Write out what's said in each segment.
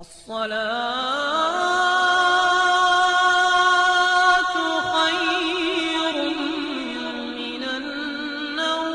الصلاة خير من النوم۔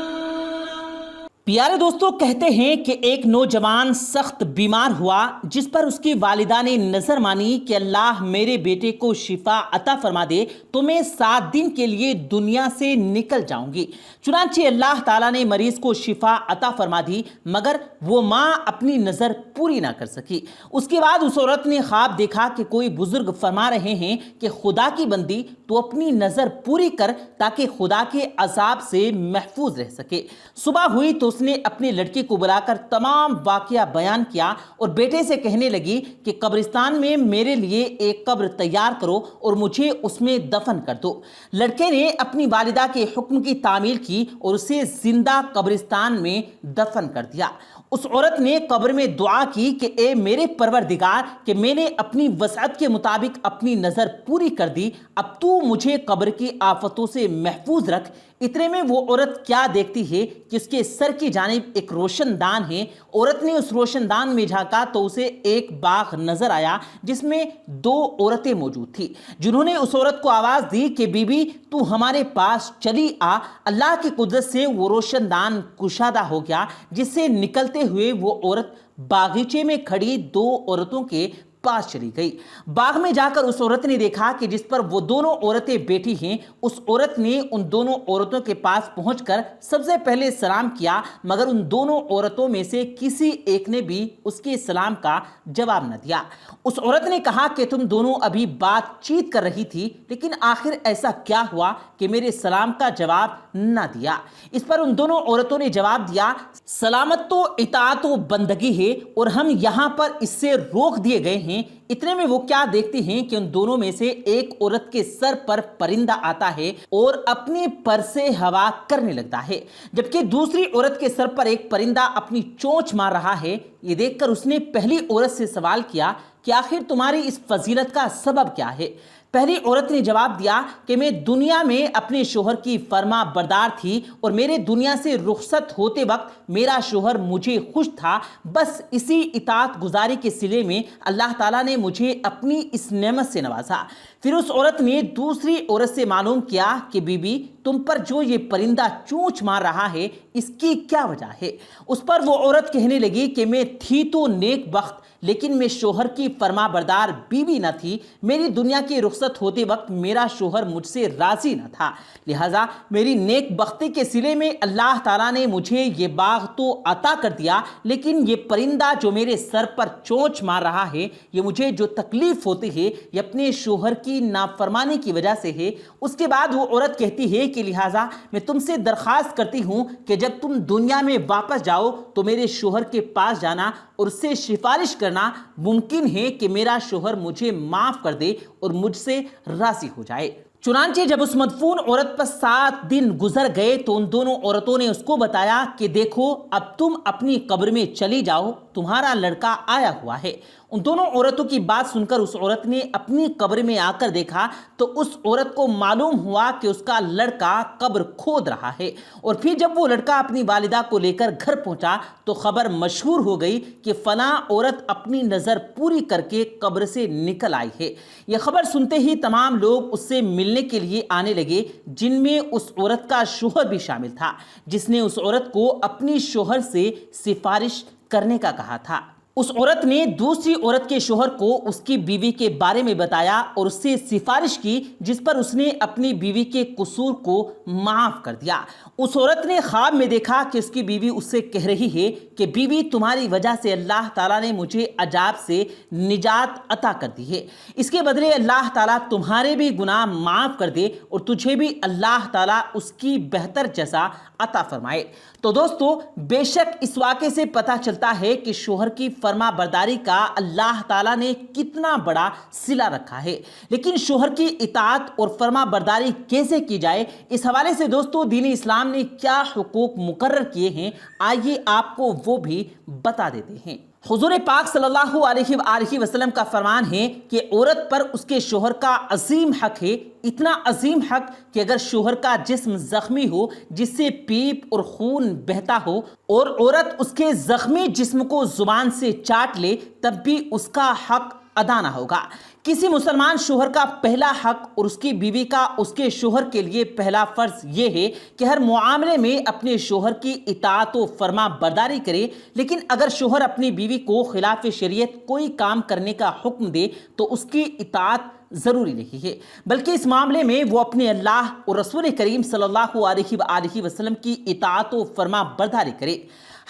پیارے دوستو، کہتے ہیں کہ ایک نوجوان سخت بیمار ہوا جس پر اس کی والدہ نے نظر مانی کہ اللہ میرے بیٹے کو شفا عطا فرما دے تو میں 7 دن کے لیے دنیا سے نکل جاؤں گی۔ چنانچہ اللہ تعالیٰ نے مریض کو شفا عطا فرما دی، مگر وہ ماں اپنی نظر پوری نہ کر سکی۔ اس کے بعد اس عورت نے خواب دیکھا کہ کوئی بزرگ فرما رہے ہیں کہ خدا کی بندی تو اپنی نظر پوری کر تاکہ خدا کے عذاب سے محفوظ رہ سکے۔ صبح ہوئی تو اس نے اپنے لڑکے کو بلا کر تمام واقعہ بیان کیا اور بیٹے سے کہنے لگی کہ قبرستان میں میرے لیے ایک قبر تیار کرو اور مجھے اس میں دفن کر دو۔ لڑکے نے اپنی والدہ کے حکم کی تعمیل کی اور اسے زندہ قبرستان میں دفن کر دیا۔ اس عورت نے قبر میں دعا کی کہ اے میرے پروردگار، کہ میں نے اپنی وسعت کے مطابق اپنی نظر پوری کر دی، اب تو مجھے قبر کی آفتوں سے محفوظ رکھ۔ اتنے میں وہ عورت کیا دیکھتی ہے کہ اس کے سر کی جانب ایک روشن دان ہے۔ عورت نے اس روشن دان میں جھانکا تو اسے ایک باغ نظر آیا جس میں 2 عورتیں موجود تھیں، جنہوں نے اس عورت کو آواز دی کہ بی بی تو ہمارے پاس چلی آ۔ اللہ کی قدرت سے وہ روشن دان کشادہ ہو گیا، جس سے نکلتے ہوئے وہ عورت باغیچے میں کھڑی 2 عورتوں کے پاس چلی گئی۔ باغ میں جا کر اس عورت نے دیکھا کہ جس پر وہ دونوں عورتیں بیٹھی ہیں، اس عورت نے ان دونوں عورتوں کے پاس پہنچ کر سب سے پہلے سلام کیا، مگر ان دونوں عورتوں میں سے کسی ایک نے بھی اس کے سلام کا جواب نہ دیا۔ اس عورت نے کہا کہ تم دونوں ابھی بات چیت کر رہی تھی، لیکن آخر ایسا کیا ہوا کہ میرے سلام کا جواب نہ دیا؟ اس پر ان دونوں عورتوں نے جواب دیا، سلامت تو اطاعت و بندگی ہے اور ہم یہاں پر اس سے روک دیے گئے ہیں۔ اتنے میں وہ کیا دیکھتی ہیں کہ ان دونوں میں سے ایک عورت کے سر پر پرندہ آتا ہے اور اپنے پر سے ہوا کرنے لگتا ہے، جبکہ دوسری عورت کے سر پر ایک پرندہ اپنی چونچ مار رہا ہے۔ یہ دیکھ کر اس نے پہلی عورت سے سوال کیا کہ آخر تمہاری اس فضیلت کا سبب کیا ہے؟ پہلی عورت نے جواب دیا کہ میں دنیا میں اپنے شوہر کی فرما بردار تھی اور میرے دنیا سے رخصت ہوتے وقت میرا شوہر مجھے خوش تھا، بس اسی اطاعت گزاری کے صلے میں اللہ تعالیٰ نے مجھے اپنی اس نعمت سے نوازا۔ پھر اس عورت نے دوسری عورت سے معلوم کیا کہ بی بی تم پر جو یہ پرندہ چونچ مار رہا ہے اس کی کیا وجہ ہے؟ اس پر وہ عورت کہنے لگی کہ میں تھی تو نیک بخت، لیکن میں شوہر کی فرما بردار بیوی نہ تھی۔ میری دنیا کی رخصت ہوتے وقت میرا شوہر مجھ سے راضی نہ تھا، لہٰذا میری نیک بختی کے صلے میں اللہ تعالیٰ نے مجھے یہ باغ تو عطا کر دیا، لیکن یہ پرندہ جو میرے سر پر چونچ مار رہا ہے، یہ مجھے جو تکلیف ہوتی ہے یہ اپنے شوہر کی نافرمانی کی وجہ سے ہے۔ اس کے بعد وہ عورت کہتی ہے کہ لہٰذا میں تم سے درخواست کرتی ہوں کہ جب تم دنیا میں واپس جاؤ تو میرے شوہر کے پاس جانا اور اس سے سفارش کرنا، ممکن ہے کہ میرا شوہر مجھے معاف کر دے اور مجھ سے راضی ہو جائے۔ چنانچہ جب اس مدفون عورت پر 7 دن گزر گئے تو ان دونوں عورتوں نے اس کو بتایا کہ دیکھو اب تم اپنی قبر میں چلی جاؤ، تمہارا لڑکا آیا ہوا ہے۔ ان دونوں عورتوں کی بات سن کر اس عورت نے اپنی قبر میں آ کر دیکھا تو اس عورت کو معلوم ہوا کہ اس کا لڑکا قبر کھود رہا ہے، اور پھر جب وہ لڑکا اپنی والدہ کو لے کر گھر پہنچا تو خبر مشہور ہو گئی کہ فلاں عورت اپنی نظر پوری کر کے قبر سے نکل آئی ہے۔ یہ خبر سنتے ہی تمام لوگ اس سے ملنے کے لیے آنے لگے، جن میں اس عورت کا شوہر بھی شامل تھا، جس نے اس عورت کو اپنی شوہر سے سفارش کرنے کا کہا تھا۔ اس عورت نے دوسری عورت کے شوہر کو اس کی بیوی کے بارے میں بتایا اور اس سے سفارش کی، جس پر اس نے اپنی بیوی کے قصور کو معاف کر دیا۔ اس عورت نے خواب میں دیکھا کہ اس کی بیوی اس سے کہہ رہی ہے کہ بیوی تمہاری وجہ سے اللہ تعالیٰ نے مجھے عذاب سے نجات عطا کر دی ہے، اس کے بدلے اللہ تعالیٰ تمہارے بھی گناہ معاف کر دے اور تجھے بھی اللہ تعالیٰ اس کی بہتر جزا عطا فرمائے۔ تو دوستو، بے شک اس واقعے سے پتہ چلتا ہے کہ شوہر کی فرما برداری کا اللہ تعالیٰ نے کتنا بڑا صلہ رکھا ہے، لیکن شوہر کی اطاعت اور فرما برداری کیسے کی جائے، اس حوالے سے دوستو دین اسلام نے کیا حقوق مقرر کیے ہیں، آئیے آپ کو وہ بھی بتا دیتے ہیں۔ حضور پاک صلی اللہ علیہ وآلہ وسلم کا فرمان ہے کہ عورت پر اس کے شوہر کا عظیم حق ہے، اتنا عظیم حق کہ اگر شوہر کا جسم زخمی ہو جس سے پیپ اور خون بہتا ہو اور عورت اس کے زخمی جسم کو زبان سے چاٹ لے تب بھی اس کا حق ادا نہ ہوگا۔ کسی مسلمان شوہر کا پہلا حق اور اس کی بیوی کا اس کے شوہر کے لیے پہلا فرض یہ ہے کہ ہر معاملے میں اپنے شوہر کی اطاعت و فرما برداری کرے، لیکن اگر شوہر اپنی بیوی کو خلاف شریعت کوئی کام کرنے کا حکم دے تو اس کی اطاعت ضروری نہیں ہے، بلکہ اس معاملے میں وہ اپنے اللہ اور رسول کریم صلی اللہ علیہ وآلہ وسلم کی اطاعت و فرما برداری کرے۔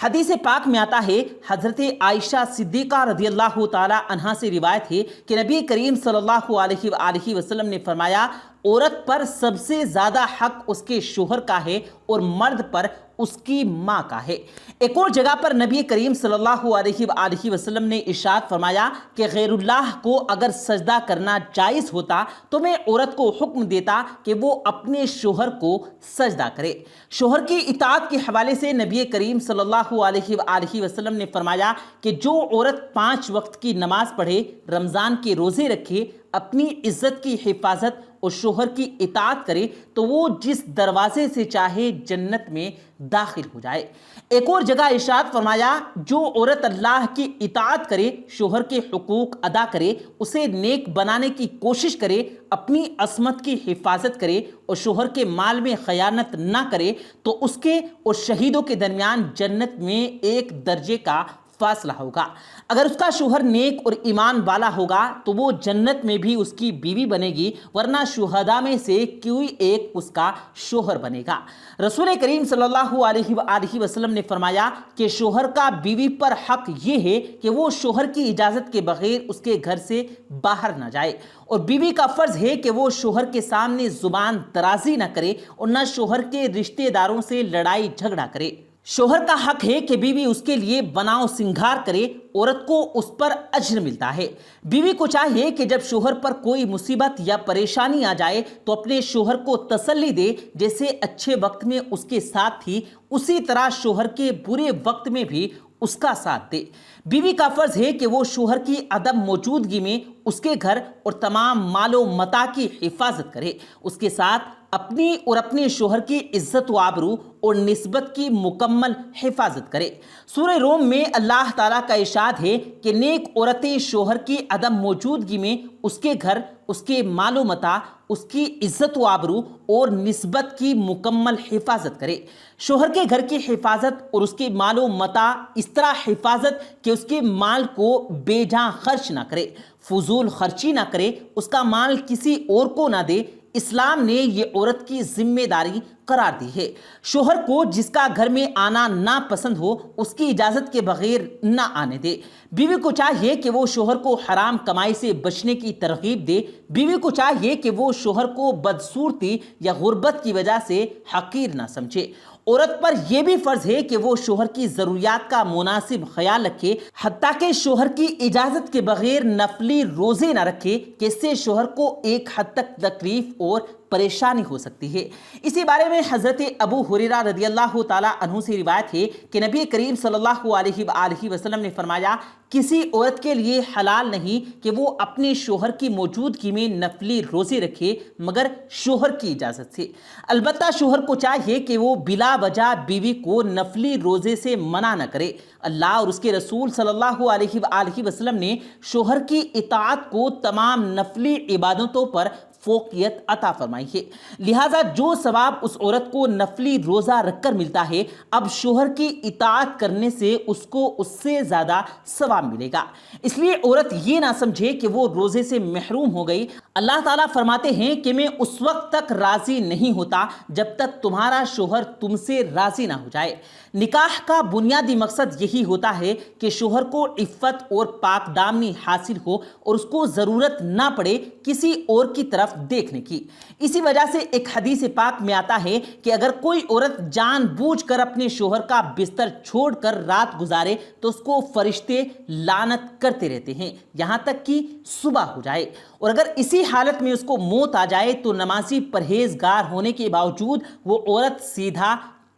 حدیث پاک میں آتا ہے، حضرت عائشہ صدیقہ رضی اللہ تعالی عنہا سے روایت ہے کہ نبی کریم صلی اللہ علیہ وآلہ وسلم نے فرمایا، عورت پر سب سے زیادہ حق اس کے شوہر کا ہے اور مرد پر اس کی ماں کا ہے۔ ایک اور جگہ پر نبی کریم صلی اللہ علیہ وآلہ وسلم نے ارشاد فرمایا کہ غیر اللہ کو اگر سجدہ کرنا جائز ہوتا تو میں عورت کو حکم دیتا کہ وہ اپنے شوہر کو سجدہ کرے۔ شوہر کی اطاعت کے حوالے سے نبی کریم صلی اللہ علیہ وآلہ وسلم نے فرمایا کہ جو عورت 5 وقت کی نماز پڑھے، رمضان کے روزے رکھے، اپنی عزت کی حفاظت اور شوہر کی اطاعت کرے تو وہ جس دروازے سے چاہے جنت میں داخل ہو جائے۔ ایک اور جگہ ارشاد فرمایا، جو عورت اللہ کی اطاعت کرے، شوہر کے حقوق ادا کرے، اسے نیک بنانے کی کوشش کرے، اپنی عصمت کی حفاظت کرے اور شوہر کے مال میں خیانت نہ کرے تو اس کے اور شہیدوں کے درمیان جنت میں 1 درجے کا فاصلہ ہوگا۔ اگر اس کا شوہر نیک اور ایمان والا ہوگا تو وہ جنت میں بھی اس کی بیوی بنے گی، ورنہ شہداء میں سے کوئی ایک اس کا شوہر بنے گا۔ رسول کریم صلی اللہ علیہ وآلہ وسلم نے فرمایا کہ شوہر کا بیوی پر حق یہ ہے کہ وہ شوہر کی اجازت کے بغیر اس کے گھر سے باہر نہ جائے، اور بیوی کا فرض ہے کہ وہ شوہر کے سامنے زبان درازی نہ کرے اور نہ شوہر کے رشتہ داروں سے لڑائی جھگڑا کرے۔ شوہر کا حق ہے کہ بیوی اس کے لیے بناؤ سنگھار کرے، عورت کو اس پر اجر ملتا ہے۔ بیوی کو چاہیے کہ جب شوہر پر کوئی مصیبت یا پریشانی آ جائے تو اپنے شوہر کو تسلی دے، جیسے اچھے وقت میں اس کے ساتھ تھی اسی طرح شوہر کے برے وقت میں بھی اس کا ساتھ دے۔ بیوی کا فرض ہے کہ وہ شوہر کی عدم موجودگی میں اس کے گھر اور تمام مال و متاع کی حفاظت کرے، اس کے ساتھ اپنی اور اپنے شوہر کی عزت و آبرو اور نسبت کی مکمل حفاظت کرے۔ سورہ روم میں اللہ تعالیٰ کا ارشاد ہے کہ نیک عورتیں شوہر کی عدم موجودگی میں اس کے گھر، اس کے مال و متاع، اس کی عزت و آبرو اور نسبت کی مکمل حفاظت کرے۔ شوہر کے گھر کی حفاظت اور اس کے مال و متاع اس طرح حفاظت کہ اس کے مال کو بے جان خرچ نہ کرے، فضول خرچی نہ کرے، اس کا مال کسی اور کو نہ دے۔ اسلام نے یہ عورت کی ذمہ داری قرار دی ہے۔ شوہر کو جس کا گھر میں آنا ناپسند ہو اس کی اجازت کے بغیر نہ آنے دے۔ بیوی کو چاہیے کہ وہ شوہر کو حرام کمائی سے بچنے کی ترغیب دے۔ بیوی کو چاہیے کہ وہ شوہر کو بدصورتی یا غربت کی وجہ سے حقیر نہ سمجھے۔ عورت پر یہ بھی فرض ہے کہ وہ شوہر کی ضروریات کا مناسب خیال رکھے، حتیٰ کہ شوہر کی اجازت کے بغیر نفلی روزے نہ رکھے کہ اس سے شوہر کو ایک حد تک تکلیف اور پریشانی ہو سکتی ہے۔ اسی بارے میں حضرت ابو ہریرہ رضی اللہ تعالیٰ عنہ سے روایت ہے کہ نبی کریم صلی اللہ علیہ وآلہ وسلم نے فرمایا، کسی عورت کے لیے حلال نہیں کہ وہ اپنے شوہر کی موجودگی میں نفلی روزے رکھے مگر شوہر کی اجازت سے۔ البتہ شوہر کو چاہیے کہ وہ بلا وجہ بیوی کو نفلی روزے سے منع نہ کرے۔ اللہ اور اس کے رسول صلی اللہ علیہ وآلہ وسلم نے شوہر کی اطاعت کو تمام نفلی عبادتوں پر فوقیت عطا فرمائی ہے، لہٰذا جو ثواب اس عورت کو نفلی روزہ رکھ کر ملتا ہے، اب شوہر کی اطاعت کرنے سے اس کو اس سے زیادہ ثواب ملے گا۔ اس لیے عورت یہ نہ سمجھے کہ وہ روزے سے محروم ہو گئی۔ اللہ تعالیٰ فرماتے ہیں کہ میں اس وقت تک راضی نہیں ہوتا جب تک تمہارا شوہر تم سے راضی نہ ہو جائے۔ نکاح کا بنیادی مقصد یہی ہوتا ہے کہ شوہر کو عفت اور پاک دامنی حاصل ہو اور اس کو ضرورت نہ پڑے کسی اور کی طرف دیکھنے کی۔ اسی وجہ سے ایک حدیث پاک میں آتا ہے کہ اگر کوئی عورت جان بوجھ کر اپنے شوہر کا بستر چھوڑ کر رات گزارے تو اس کو فرشتے لعنت کرتے رہتے ہیں یہاں تک کہ صبح ہو جائے، اور اگر اسی حالت میں اس کو موت آ جائے تو نمازی پرہیزگار ہونے کے باوجود وہ عورت سیدھا